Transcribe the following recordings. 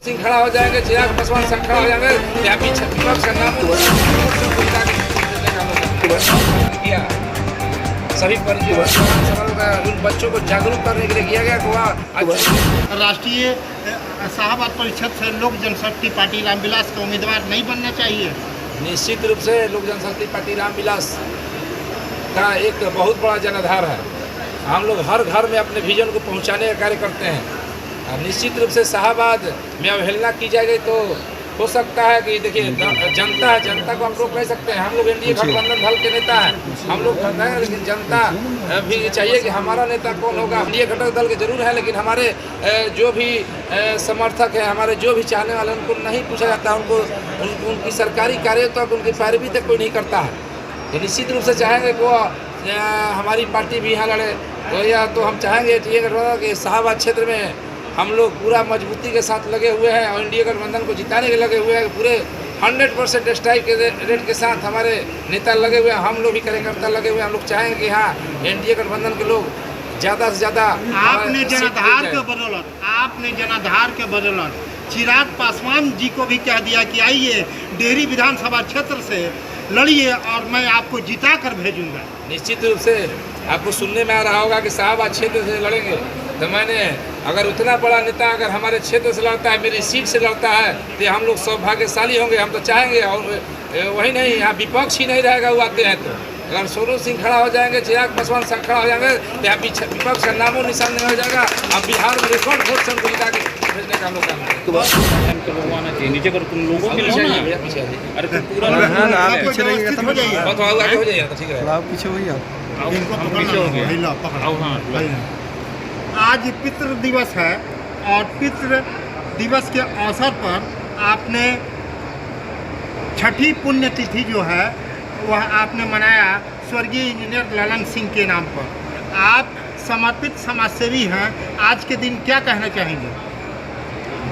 सिंह खड़ा हो जाएंगे, चिराग पासवान संग खड़ा हो जाएंगे, या पीछे विपक्ष का नाम किया। सभी उन बच्चों को जागरूक करने के लिए किया गया कि राष्ट्रीय शाहबाद परिषद से लोक जनशक्ति पार्टी रामविलास का उम्मीदवार नहीं बनना चाहिए। निश्चित रूप से लोक जनशक्ति पार्टी रामविलास का एक बहुत बड़ा जनाधार है। हम लोग हर घर में अपने विजन को पहुंचाने का कार्य करते हैं। निश्चित रूप से शाहबाद में अवहेलना की जाएगी तो हो सकता है कि देखिए जनता है, जनता को हम लोग कह सकते हैं, हम लोग एनडीए गठबंधन दल के नेता हैं, हम लोग कहते हैं, लेकिन जनता भी चाहिए कि हमारा नेता कौन होगा। एनडीए घटक दल के जरूर है, लेकिन हमारे जो भी समर्थक हैं, हमारे जो भी चाहने वाले, उनको नहीं पूछा जाता, उनकी सरकारी कार्य तक उनकी पैरवी तक कोई नहीं करता है। तो निश्चित रूप से चाहेंगे कि वो हमारी पार्टी भी यहाँ लड़े, तो या तो हम चाहेंगे एनडीए गठबंधन के शाहबाद क्षेत्र में हम लोग पूरा मजबूती के साथ लगे हुए हैं और एनडीए गठबंधन को जिताने के लगे हुए हैं। पूरे 100% स्ट्राइक के रेट के साथ हमारे नेता लगे हुए हैं, हम लोग भी कार्यकर्ता लगे हुए हैं। हम लोग चाहेंगे कि हाँ, एनडीए गठबंधन के लोग ज़्यादा से ज़्यादा आपने जनाधार के बदौलत चिराग पासवान जी को भी कह दिया कि आइए डेहरी विधानसभा क्षेत्र से लड़िए और मैं आपको जिता कर भेजूंगा। निश्चित रूप से आपको सुनने में आ रहा होगा कि शाहबाद क्षेत्र से लड़ेंगे, तो मैंने अगर उतना बड़ा नेता अगर हमारे क्षेत्र से लड़ता है, मेरी सीट से लड़ता है, तो हम लोग सौभाग्यशाली होंगे। हम तो चाहेंगे, और वही नहीं, यहाँ विपक्ष ही नहीं रहेगा, वो आते हैं तो अगर सोनू सिंह खड़ा हो जाएंगे, चिराग पासवान संग खड़ा हो जाएंगे, तो यहाँ विपक्ष का नामो निशान नहीं हो जाएगा। अब बिहार में रिकॉर्ड वोट से उनको जिता के भेजने का हम लोग काम करेंगे। नीचे कर तुम लोगों के लिए अरे तुम पूरा पीछे हो जाइए, आगे हो जाइए तो ठीक है। पीछे हो गया। आज पितृ दिवस है और पितृ दिवस के अवसर पर आपने छठी पुण्यतिथि जो है वह आपने मनाया स्वर्गीय इंजीनियर ललन सिंह के नाम पर। आप समर्पित समाजसेवी हैं, आज के दिन क्या कहना चाहेंगे?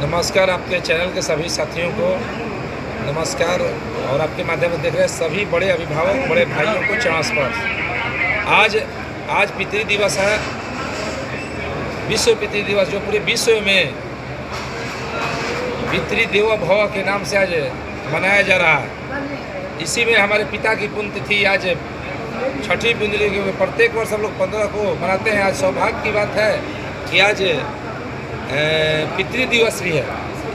नमस्कार आपके चैनल के सभी साथियों को नमस्कार, और आपके माध्यम से देख रहे सभी बड़े अभिभावक, बड़े भाइयों को चरण स्पर्श। आज पितृ दिवस है, विश्व पितृ दिवस, जो पूरे विश्व में पितृ देवो भव के नाम से आज मनाया जा रहा है। इसी में हमारे पिता की पुण्यतिथि आज छठी पुण्यतिथि के प्रत्येक वर्ष हम लोग 15 को मनाते हैं। आज सौभाग्य की बात है कि आज पितृ दिवस भी है।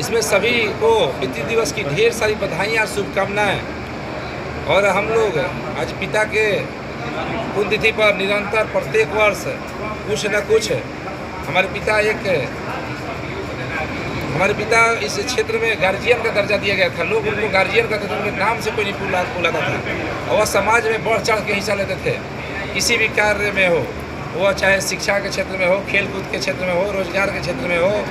इसमें सभी को पितृ दिवस की ढेर सारी बधाइयाँ, शुभकामनाएँ। और हम लोग आज पिता के पुण्यतिथि पर निरंतर प्रत्येक वर्ष कुछ न कुछ हमारे पिता इस क्षेत्र में गार्जियन का दर्जा दिया गया था। लोग उनको गार्जियन कहते थे, उनके नाम से कोई नहीं बुलाता था, और वह समाज में बढ़ चढ़ के हिस्सा लेते थे। किसी भी कार्य में हो, वह चाहे शिक्षा के क्षेत्र में हो, खेल कूद के क्षेत्र में हो, रोजगार के क्षेत्र में हो,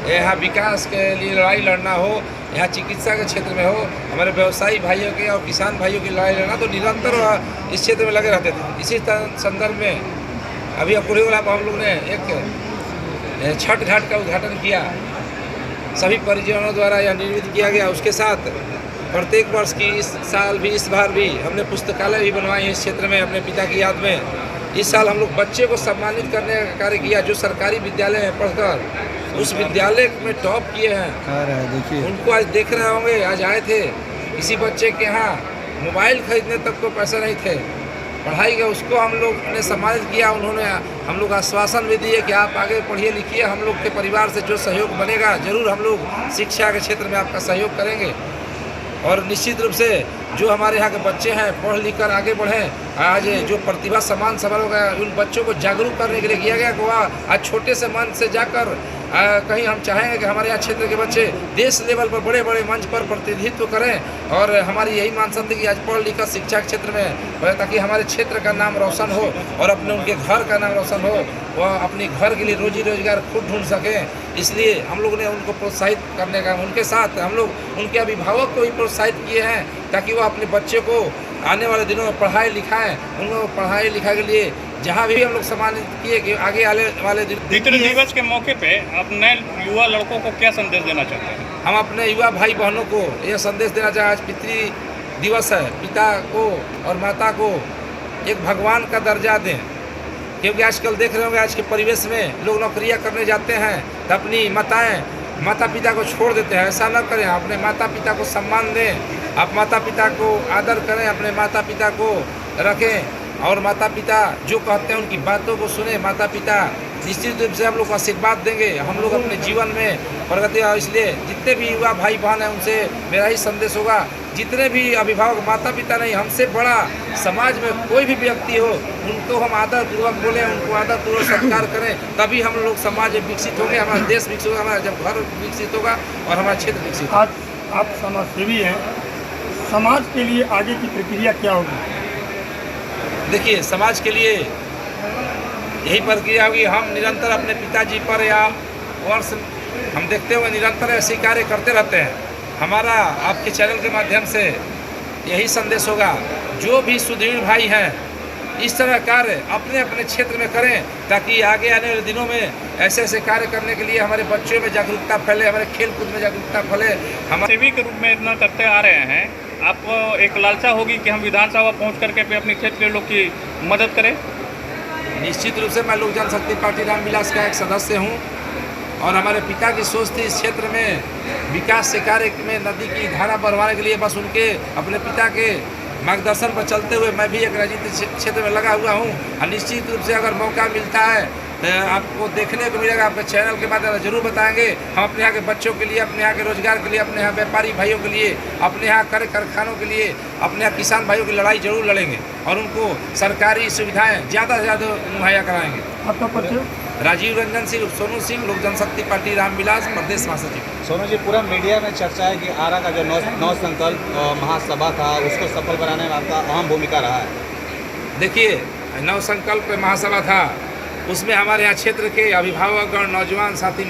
यहाँ विकास के लिए लड़ाई लड़ना हो, यहाँ चिकित्सा के क्षेत्र में हो, हमारे व्यवसायी भाइयों के और किसान भाइयों की लड़ाई लड़ना, तो निरंतर इस क्षेत्र में लगे रहते थे। इसी संदर्भ में अभी अपूर्वला हम लोग ने एक छठ घाट का उद्घाटन किया, सभी परिजनों द्वारा यह निर्मित किया गया। उसके साथ प्रत्येक वर्ष की इस बार भी हमने पुस्तकालय भी बनवाई है इस क्षेत्र में अपने पिता की याद में। इस साल हम लोग बच्चे को सम्मानित करने का कार्य किया, जो सरकारी विद्यालय में पढ़कर उस विद्यालय में टॉप किए हैं। देखिए उनको आज देख रहे होंगे, आज आए थे, किसी बच्चे के यहाँ मोबाइल खरीदने तक को पैसा नहीं थे, पढ़ाई का उसको हम लोग ने सम्मानित किया। उन्होंने हम लोग आश्वासन भी दिए कि आप आगे पढ़िए लिखिए, हम लोग के परिवार से जो सहयोग बनेगा जरूर हम लोग शिक्षा के क्षेत्र में आपका सहयोग करेंगे। और निश्चित रूप से जो हमारे यहाँ के बच्चे हैं पढ़ लिख कर आगे बढ़ें। आज जो प्रतिभा सम्मान समारोह का उन बच्चों को जागरूक करने के लिए किया गया कि वह आज छोटे से मंच से जाकर कहीं हम चाहेंगे कि हमारे यहाँ क्षेत्र के बच्चे देश लेवल पर बड़े बड़े मंच पर प्रतिनिधित्व करें। और हमारी यही मानसिकता कि आज पढ़ लिख कर शिक्षा के क्षेत्र में, ताकि हमारे क्षेत्र का नाम रोशन हो और अपने उनके घर का नाम रोशन हो, वह अपने घर के लिए रोजी रोजगार खुद ढूंढ सकें। इसलिए हम लोग ने उनको प्रोत्साहित करने का, उनके साथ हम लोग उनके अभिभावक को भी प्रोत्साहित किए हैं, ताकि वह अपने बच्चे को आने वाले दिनों में पढ़ाई लिखाएं। उनको पढ़ाई लिखाई के लिए जहाँ भी हम लोग सम्मानित किए कि आगे आने वाले पितृ दिवस के मौके पे अपने युवा लड़कों को क्या संदेश देना चाहते हैं? हम अपने युवा भाई बहनों को यह संदेश देना चाहें, आज पितृ दिवस है, पिता को और माता को एक भगवान का दर्जा दें। क्योंकि आजकल देख रहे होंगे, आज के परिवेश में लोग नौकरियां करने जाते हैं तो अपनी माताएं माता पिता को छोड़ देते हैं। ऐसा न करें, अपने माता पिता को सम्मान दें, आप माता पिता को आदर करें, अपने माता पिता को रखें और माता पिता जो कहते हैं उनकी बातों को सुने। माता पिता निश्चित रूप से हम लोग को आशीर्वाद देंगे, हम लोग अपने जीवन में प्रगति। और इसलिए जितने भी युवा भाई बहन हैं उनसे मेरा ही संदेश होगा, जितने भी अभिभावक माता पिता नहीं, हमसे बड़ा समाज में कोई भी व्यक्ति हो, उनको हम आदरपूर्वक बोलें, उनको आदरपूर्वक सत्कार करें, तभी हम लोग समाज विकसित होंगे, हमारा देश विकसित होगा, हमारा जब घर विकसित होगा और हमारा क्षेत्र विकसित होगा। आज आप समाजसेवी हैं, समाज के लिए आगे की प्रक्रिया क्या होगी? देखिए, समाज के लिए यही प्रक्रिया होगी, हम निरंतर अपने पिताजी पर या वर्ष हम देखते हुए निरंतर ऐसे कार्य करते रहते हैं। हमारा आपके चैनल के माध्यम से यही संदेश होगा, जो भी सुदृढ़ भाई हैं इस तरह कार्य अपने अपने क्षेत्र में करें, ताकि आगे आने वाले दिनों में ऐसे ऐसे कार्य करने के लिए हमारे बच्चों में जागरूकता फैले, हमारे खेल कूद में जागरूकता फैले। हमारे सेवी के रूप में इतना करते आ रहे हैं, आपको एक लालसा होगी कि हम विधानसभा पहुँच करके भी अपने क्षेत्र के लोग की मदद करें? निश्चित रूप से मैं लोक जनशक्ति पार्टी रामविलास का एक सदस्य हूँ और हमारे पिता की सोच थी इस क्षेत्र में विकास से कार्य में नदी की धारा बढ़वाने के लिए। बस उनके अपने पिता के मार्गदर्शन पर चलते हुए मैं भी एक राजनीतिक क्षेत्र में लगा हुआ हूँ और निश्चित रूप से अगर मौका मिलता है तो आपको देखने को मिलेगा, आपके चैनल के माध्यम से जरूर बताएंगे। हम अपने यहाँ के बच्चों के लिए, अपने यहाँ के रोजगार के लिए, अपने यहाँ व्यापारी भाइयों के लिए, अपने यहाँ कारखानों के लिए, अपने यहाँ किसान भाइयों की लड़ाई जरूर लड़ेंगे और उनको सरकारी सुविधाएं ज़्यादा से ज़्यादा मुहैया कराएंगे। आपका परिचय? राजीव रंजन सिंह, सोनू सिंह, लोक जनशक्ति पार्टी रामविलास, प्रदेश महासचिव। सोनू जी, पूरा मीडिया में चर्चा है कि आरा का जो नौ संकल्प महासभा था उसको सफल बनाने में आपका अहम भूमिका रहा है। देखिए, नव संकल्प महासभा था, उसमें हमारे यहाँ क्षेत्र के अभिभावकगण, नौजवान साथी